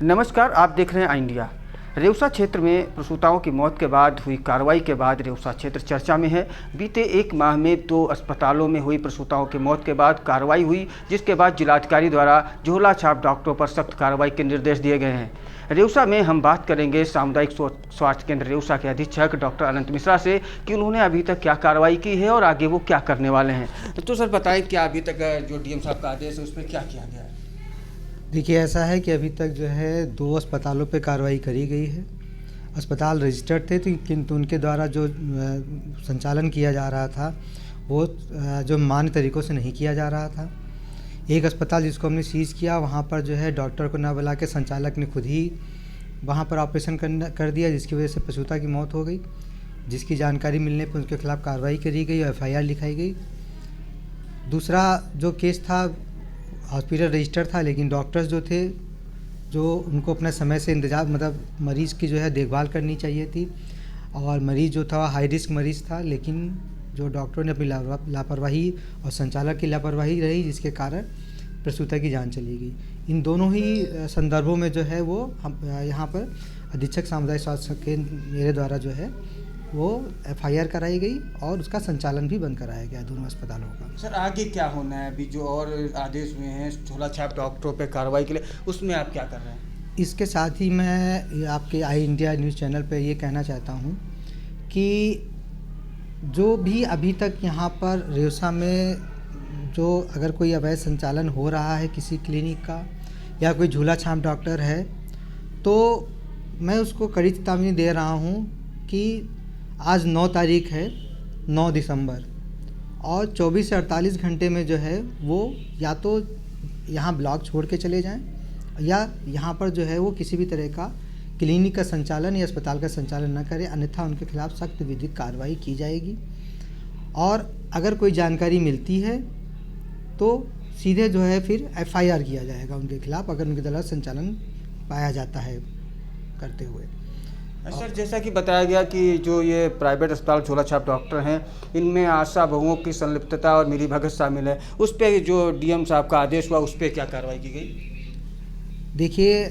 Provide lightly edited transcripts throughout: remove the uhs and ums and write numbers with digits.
नमस्कार, आप देख रहे हैं आई इंडिया। रेउसा क्षेत्र में प्रसूताओं की मौत के बाद हुई कार्रवाई के बाद रेउसा क्षेत्र चर्चा में है। बीते एक माह में 2 अस्पतालों में हुई प्रसूताओं की मौत के बाद कार्रवाई हुई, जिसके बाद जिलाधिकारी द्वारा झोला छाप डॉक्टरों पर सख्त कार्रवाई के निर्देश दिए गए हैं। रेउसा में हम बात करेंगे सामुदायिक स्वास्थ्य केंद्र रेउसा के अधीक्षक डॉक्टर अनंत मिश्रा से कि उन्होंने अभी तक क्या कार्रवाई की है और आगे वो क्या करने वाले हैं। तो सर बताएं, क्या अभी तक जो डीएम साहब का आदेश है उस पर क्या किया गया है? देखिए, ऐसा है कि अभी तक जो है 2 अस्पतालों पे कार्रवाई करी गई है। अस्पताल रजिस्टर्ड थे, तो किंतु उनके द्वारा जो संचालन किया जा रहा था वो जो मान्य तरीक़ों से नहीं किया जा रहा था। एक अस्पताल जिसको हमने सीज़ किया, वहाँ पर जो है डॉक्टर को ना बुला के संचालक ने खुद ही वहाँ पर ऑपरेशन कर दिया, जिसकी वजह से प्रसूता की मौत हो गई। जिसकी जानकारी मिलने पर उनके खिलाफ़ कार्रवाई करी गई और FIR लिखाई गई। दूसरा जो केस था, हॉस्पिटल रजिस्टर था, लेकिन डॉक्टर्स जो थे, जो उनको अपने समय से इंतज़ार मरीज़ की जो है देखभाल करनी चाहिए थी, और मरीज़ जो था हाई रिस्क मरीज़ था, लेकिन जो डॉक्टरों ने अपनी लापरवाही और संचालक की लापरवाही रही, जिसके कारण प्रसूता की जान चली गई। इन दोनों ही संदर्भों में जो है वो हम यहाँ पर अधीक्षक सामुदायिक स्वास्थ्य केंद्र मेरे द्वारा जो है वो FIR कराई गई और उसका संचालन भी बंद कराया गया दोनों अस्पतालों का। सर आगे क्या होना है? अभी जो और आदेश हुए हैं झोला छाप डॉक्टरों पे कार्रवाई के लिए, उसमें आप क्या कर रहे हैं? इसके साथ ही मैं आपके आई इंडिया न्यूज़ चैनल पे ये कहना चाहता हूँ कि जो भी अभी तक यहाँ पर रेउसा में जो अगर कोई अवैध संचालन हो रहा है किसी क्लिनिक का या कोई झूला छाप डॉक्टर है, तो मैं उसको कड़ी चेतावनी दे रहा हूँ कि आज 9 तारीख है, 9 दिसंबर, और 24 से 48 घंटे में जो है वो या तो यहाँ ब्लॉक छोड़ के चले जाएं, या यहाँ पर जो है वो किसी भी तरह का क्लिनिक का संचालन या अस्पताल का संचालन न करें, अन्यथा उनके खिलाफ़ सख्त विधिक कार्रवाई की जाएगी। और अगर कोई जानकारी मिलती है तो सीधे जो है फिर FIR किया जाएगा उनके खिलाफ़, अगर उनके द्वारा संचालन पाया जाता है करते हुए। सर जैसा कि बताया गया कि जो ये प्राइवेट अस्पताल झोला छाप डॉक्टर हैं, इनमें आशा बहुओं की संलिप्तता और मिलीभगत शामिल है। उस पर जो DM साहब का आदेश हुआ, उस पर क्या कार्रवाई की गई? देखिए,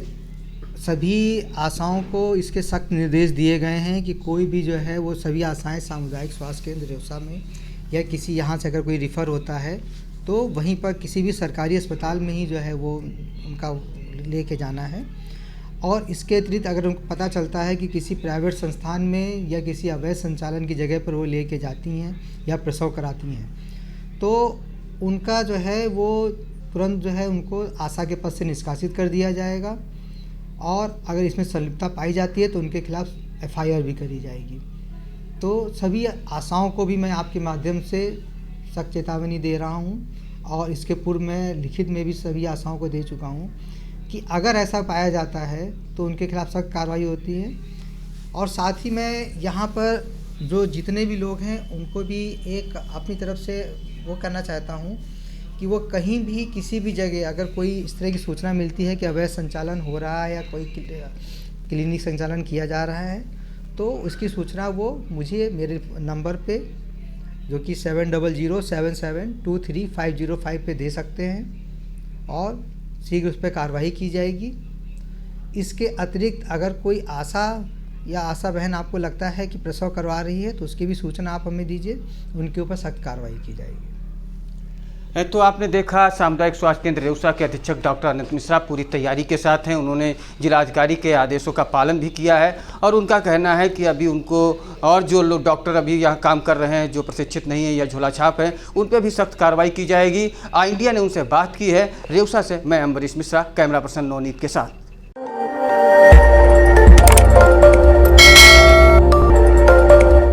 सभी आशाओं को इसके सख्त निर्देश दिए गए हैं कि कोई भी जो है वो सभी आशाएं सामुदायिक स्वास्थ्य केंद्र रेउसा में या किसी यहाँ से अगर कोई रिफ़र होता है तो वहीं पर किसी भी सरकारी अस्पताल में ही जो है वो उनका लेके जाना है। और इसके अतिरिक्त अगर उनको पता चलता है कि किसी प्राइवेट संस्थान में या किसी अवैध संचालन की जगह पर वो लेके जाती हैं या प्रसव कराती हैं, तो उनका जो है वो तुरंत जो है उनको आशा के पद से निष्कासित कर दिया जाएगा, और अगर इसमें संलिप्तता पाई जाती है तो उनके खिलाफ़ FIR भी करी जाएगी। तो सभी आशाओं को भी मैं आपके माध्यम से सख्त चेतावनी दे रहा हूँ, और इसके पूर्व मैं लिखित में भी सभी आशाओं को दे चुका हूँ कि अगर ऐसा पाया जाता है तो उनके खिलाफ़ सख्त कार्रवाई होती है। और साथ ही मैं यहाँ पर जो जितने भी लोग हैं उनको भी एक अपनी तरफ से वो करना चाहता हूँ कि वो कहीं भी किसी भी जगह अगर कोई इस तरह की सूचना मिलती है कि अवैध संचालन हो रहा है या कोई क्लिनिक संचालन किया जा रहा है, तो उसकी सूचना वो मुझे मेरे नंबर पे जो कि 7007723505 पे दे सकते हैं, और शीघ्र उस पर कार्रवाई की जाएगी। इसके अतिरिक्त अगर कोई आशा या आशा बहन आपको लगता है कि प्रसव करवा रही है तो उसकी भी सूचना आप हमें दीजिए, उनके ऊपर सख्त कार्रवाई की जाएगी। तो आपने देखा सामुदायिक स्वास्थ्य केंद्र रेउसा के अधीक्षक डॉक्टर अनंत मिश्रा पूरी तैयारी के साथ हैं। उन्होंने जिलाधिकारी के आदेशों का पालन भी किया है, और उनका कहना है कि अभी उनको और जो लोग डॉक्टर अभी यहाँ काम कर रहे हैं जो प्रशिक्षित नहीं है या झोला छाप हैं, उन पर भी सख्त कार्रवाई की जाएगी। आई इंडिया ने उनसे बात की है। रेउसा से मैं अम्बरीश मिश्रा, कैमरा पर्सन नवनीत के साथ।